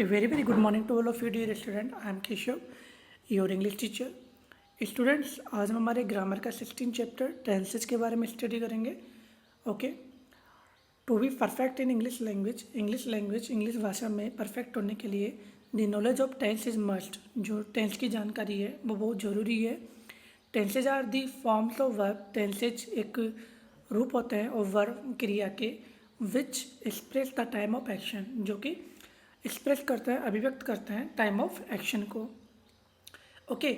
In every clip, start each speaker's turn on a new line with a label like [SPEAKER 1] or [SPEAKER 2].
[SPEAKER 1] A very good morning to all of you dear student. I am Keshav, your English teacher. Students आज हम हमारे grammar का 16 chapter tenses के बारे में स्टडी करेंगे. Okay, to be perfect in English language English भाषा में परफेक्ट होने के लिए the knowledge of tense is must. जो टेंस की जानकारी है वो बहुत ज़रूरी है. Tenses are the forms of verb. Tenses एक रूप होते हैं और वर्ब क्रिया के which express the time of action, जो कि एक्सप्रेस करते हैं, अभिव्यक्त करते हैं टाइम ऑफ एक्शन को. ओके,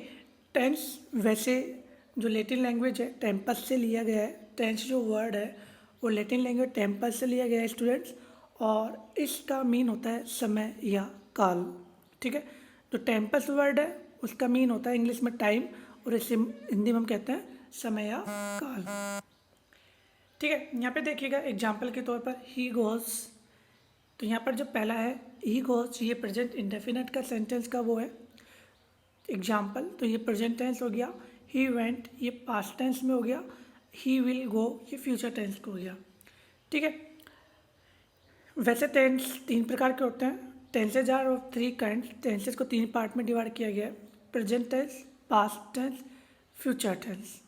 [SPEAKER 1] टेंस वैसे जो लैटिन लैंग्वेज है टेम्पस से लिया गया है. टेंस जो वर्ड है वो लैटिन लैंग्वेज टेम्पस से लिया गया है स्टूडेंट्स, और इसका मीन होता है समय या काल. ठीक है, जो टेम्पस वर्ड है उसका मीन होता है इंग्लिश में टाइम, और इसे हिंदी में हम कहते हैं समय या काल. ठीक है, यहाँ पे देखिएगा एग्जाम्पल के तौर पर ही गोज. तो यहाँ पर जो पहला है ही गोज, ये प्रेजेंट इंडेफिनिट का सेंटेंस का वो है एग्जाम्पल. तो ये प्रेजेंट टेंस हो गया. ही वेंट ये पास्ट टेंस में हो गया. ही विल गो ये फ्यूचर टेंस को हो गया. ठीक है, वैसे टेंस तीन प्रकार के होते हैं. Tenses are of three kind. Tenses को तीन पार्ट में डिवाइड किया गया है: present tense, past tense, future tense.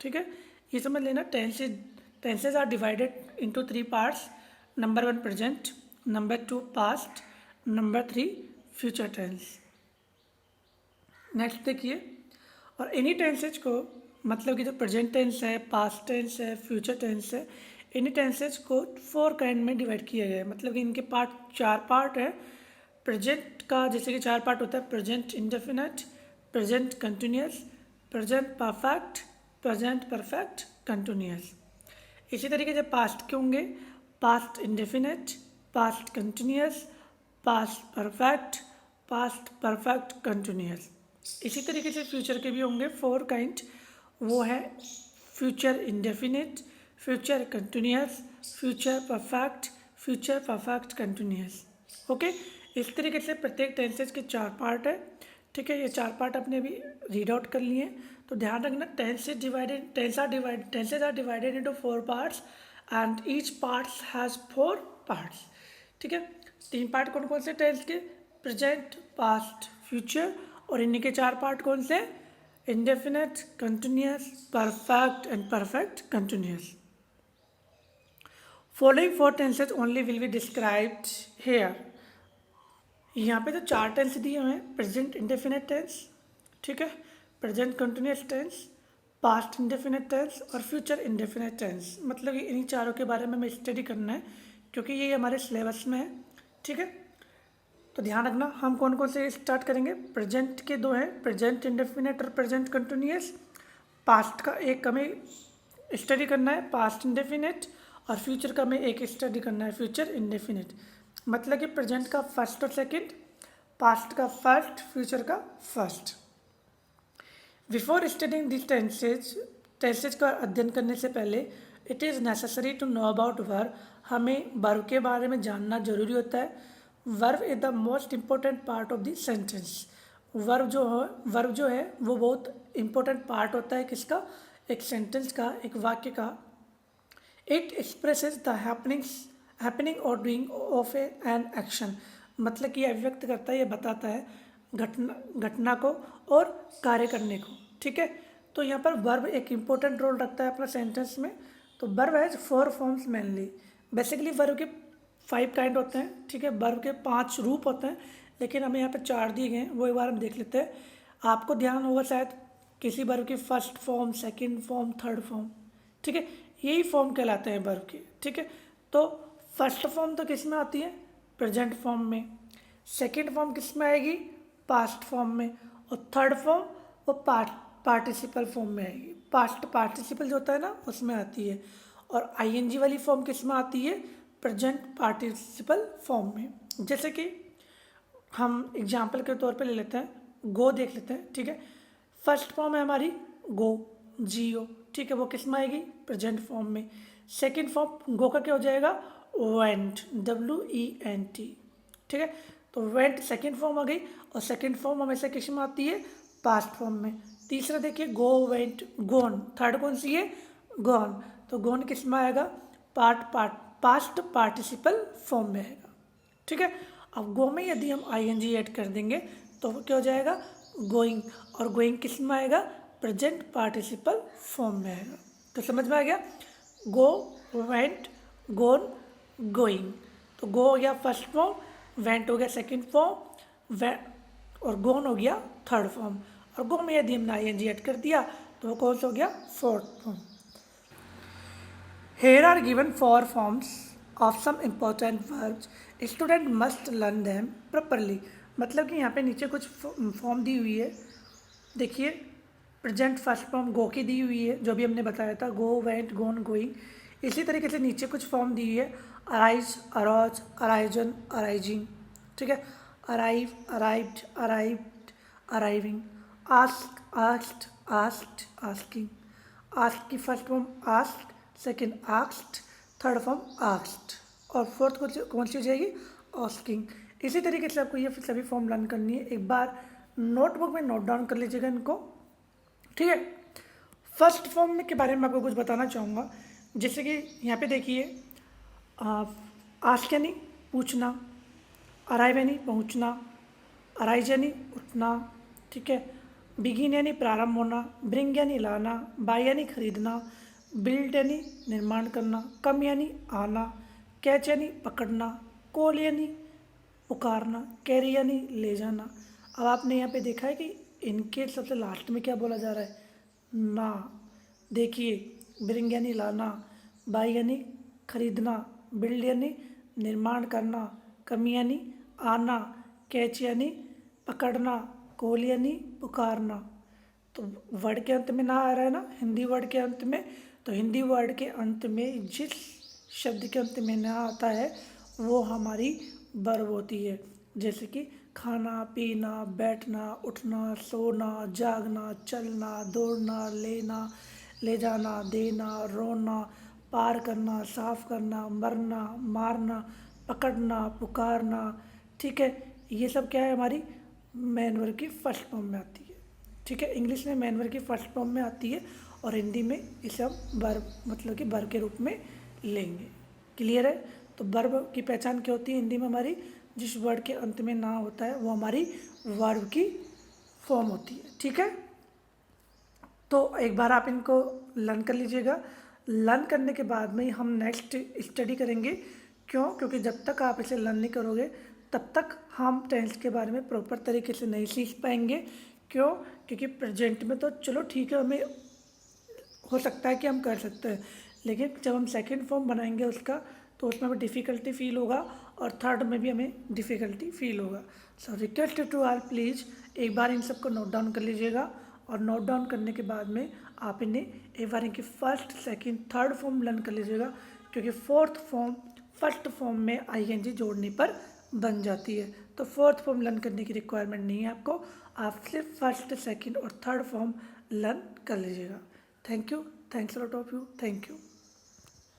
[SPEAKER 1] ठीक है, ये समझ लेना. Tenses are divided into three parts. Number 1 present, number 2 past, number 3 future tense. Next देखिए, और एनी टेंसेज को मतलब कि जो प्रेजेंट टेंस है, पास्ट टेंस है, फ्यूचर टेंस है, एनी टेंसेज को 4 काइंड में डिवाइड किया गया है. मतलब कि इनके चार पार्ट है. प्रेजेंट का जैसे कि 4 पार्ट होता है: present indefinite, present continuous, present perfect, present perfect continuous. इसी तरीके से पास्ट के होंगे: past indefinite, past continuous, past perfect, past perfect continuous. इसी तरीके से फ्यूचर के भी होंगे 4 काइंड. वो है future indefinite, future continuous, future perfect continuous. Okay, इस तरीके से प्रत्येक टेंसेज के 4 पार्ट है. ठीक है, ये 4 पार्ट आपने अभी रीड आउट कर लिए. तो ध्यान रखना, tenses are divided into 4 parts and each parts has 4 parts. ठीक है, 3 पार्ट कौन कौन से टेंस के: प्रेजेंट, पास्ट, फ्यूचर. और इन्हीं के 4 पार्ट कौन से: indefinite, continuous, perfect and perfect continuous. Following 4 tenses only will be described here. यहाँ पे जो 4 टेंस दिए हुए हैं: प्रेजेंट इंडेफिनिट टेंस, ठीक है, present continuous tense, past indefinite tense और फ्यूचर इंडेफिनिट टेंस. मतलब कि इन्हीं चारों के बारे में हमें स्टडी करना है क्योंकि ये हमारे सिलेबस में है. ठीक है, तो ध्यान रखना. हम कौन कौन से स्टार्ट करेंगे? प्रेजेंट के 2 हैं: प्रेजेंट इंडेफिनिट और प्रेजेंट कंटिन्यूस. पास्ट का एक हमें स्टडी करना है, पास्ट इंडेफिनिट. और फ्यूचर का हमें एक स्टडी करना है, फ्यूचर इंडेफिनिट. मतलब कि प्रेजेंट का फर्स्ट और सेकंड, पास्ट का फर्स्ट, फ्यूचर का first. Before studying this tenses का अध्ययन करने से पहले it is necessary to know about verb. हमें वर्ब के बारे में जानना जरूरी होता है. Verb is the most important part of the sentence. Verb जो है वो बहुत इम्पोर्टेंट पार्ट होता है किसका? एक सेंटेंस का, एक वाक्य का. इट एक्सप्रेसेस द हैपनिंग और डूइंग ऑफ एन एक्शन. मतलब कि अभिव्यक्त करता है, ये बताता है घटना को और कार्य करने को. ठीक है, तो यहाँ पर वर्ब एक इम्पोर्टेंट रोल रखता है अपना सेंटेंस में. तो verb has 4 forms mainly. Basically verb के 5 काइंड होते हैं. ठीक है, वर्ब के 5 रूप होते हैं, लेकिन हमें यहाँ पर 4 दिए गए हैं, वो एक बार हम देख लेते हैं. आपको ध्यान होगा शायद किसी वर्ब की first form, second form, third form. ठीक है, यही फॉर्म कहलाते हैं वर्ब के. ठीक है, तो फर्स्ट फॉर्म तो किस में आती है? प्रेजेंट फॉर्म में. सेकेंड फॉर्म किस में आएगी? पास्ट फॉर्म में. और थर्ड फॉर्म वो पार्टिसिपल फॉर्म में आएगी. पास्ट पार्टिसिपल जो होता है ना उसमें आती है. और आईएनजी वाली फॉर्म किस में आती है? प्रेजेंट पार्टिसिपल फॉर्म में. जैसे कि हम एग्जाम्पल के तौर पे ले लेते हैं, गो देख लेते हैं. ठीक है, फर्स्ट फॉर्म है हमारी गो, GO. ठीक है, वो किस में आएगी? प्रेजेंट फॉर्म में. सेकेंड फॉर्म गो का क्या हो जाएगा? Went, WENT. ठीक है, तो वेंट सेकेंड फॉर्म आ गई. और सेकेंड फॉर्म हमेशा किस में आती है? पास्ट फॉर्म में. तीसरा देखिए गो, वेंट, गोन. थर्ड कौन सी है? गॉन. तो गॉन किस में आएगा? पास्ट पार्टिसिपल फॉर्म में आएगा. ठीक है, अब गो में यदि हम आईएनजी ऐड कर देंगे तो वो क्या हो जाएगा, गोइंग, और गोइंग किस में आएगा, प्रेजेंट पार्टिसिपल फॉर्म में आएगा। तो समझ में आ गया, गो, वेंट, गोन, गोइंग। तो गो हो गया फर्स्ट फॉर्म, वेंट हो गया सेकंड फॉर्म, और गोन हो गया थर्ड फॉर्म, और गो में यदि हमने आईएनजी ऐड कर दिया तो वो कौन सा हो गया, fourth form. Here are given four forms of some important verbs. Student must learn them properly. मतलब कि यहाँ पे नीचे कुछ फॉर्म दी हुई है, देखिए प्रेजेंट फर्स्ट फॉर्म गो की दी हुई है, जो भी हमने बताया था, गो, वेंट, गोन, गोइंग। इसी तरीके से नीचे कुछ फॉर्म दी हुई है, अराइज, अरोज, अराइजन, अराइजिंग, ठीक है, arrive, arrived, arrived, arriving, ask, asked, asked, asking. Ask की first form ask, second asked, third form asked, और फोर्थ कौन सी हो जाएगी, आस्किंग। इसी तरीके से आपको ये सभी फॉर्म लर्न करनी है। एक बार नोटबुक में नोट डाउन कर लीजिएगा इनको, ठीक है। फर्स्ट फॉर्म में के बारे में आपको कुछ बताना चाहूँगा, जैसे कि यहाँ पे देखिए, आस्क यानी पूछना, अराइव यानी पहुँचना, अराइज यानी उठना, ठीक है, बिगिन यानी प्रारंभ होना, ब्रिंग यानी लाना, बाय यानी खरीदना, बिल्ड यानी निर्माण करना, कम यानी आना, कैच यानी पकड़ना, कॉल यानी पुकारना, कैरी यानी ले जाना। अब आपने यहाँ पे देखा है कि इनके सबसे लास्ट में क्या बोला जा रहा है, ना। देखिए, ब्रिंग यानी लाना, बाय यानी खरीदना, बिल्ड यानी निर्माण करना, कम यानी आना, कैच यानी पकड़ना, कॉल यानी पुकारना। तो वर्ड के अंत में ना आ रहा है ना, हिंदी वर्ड के अंत में, तो हिंदी वर्ड के अंत में जिस शब्द के अंत में ना आता है वो हमारी वर्ब होती है। जैसे कि खाना, पीना, बैठना, उठना, सोना, जागना, चलना, दौड़ना, लेना, ले जाना, देना, रोना, पार करना, साफ करना, मरना, मारना, पकड़ना, पुकारना, ठीक है। ये सब क्या है, हमारी मेन वर्ब की फर्स्ट फॉर्म में आती है, ठीक है। इंग्लिश में मेन वर्ब की फर्स्ट फॉर्म में आती है, और हिंदी में इसे हम वर्ब मतलब कि वर्ब के रूप में लेंगे। क्लियर है। तो वर्ब की पहचान क्या होती है हिंदी में हमारी, जिस वर्ड के अंत में ना होता है वो हमारी वर्ब की फॉर्म होती है, ठीक है। तो एक बार आप इनको लर्न कर लीजिएगा। लर्न करने के बाद में हम नेक्स्ट स्टडी करेंगे। क्यों? क्योंकि जब तक आप इसे लर्न नहीं करोगे तब तक हम टेंस के बारे में प्रॉपर तरीके से नहीं सीख पाएंगे। क्यों? क्योंकि प्रेजेंट में तो चलो ठीक है, हमें हो सकता है कि हम कर सकते हैं, लेकिन जब हम सेकंड फॉर्म बनाएंगे उसका तो उसमें हमें डिफ़िकल्टी फील होगा, और थर्ड में भी हमें डिफ़िकल्टी फील होगा। So request to all, please एक बार इन सबको नोट डाउन कर लीजिएगा, और नोट डाउन करने के बाद में आप इन्हें एक बार इनकी first, second, third form learn कर लीजिएगा, क्योंकि फोर्थ फॉर्म फर्स्ट फॉर्म में आईएनजी जोड़ने पर बन जाती है। तो फोर्थ फॉर्म लर्न करने की रिक्वायरमेंट नहीं है आपको, आप सिर्फ फर्स्ट, सेकंड और थर्ड फॉर्म लर्न कर लीजिएगा। Thank you, thanks a lot of you, thank you.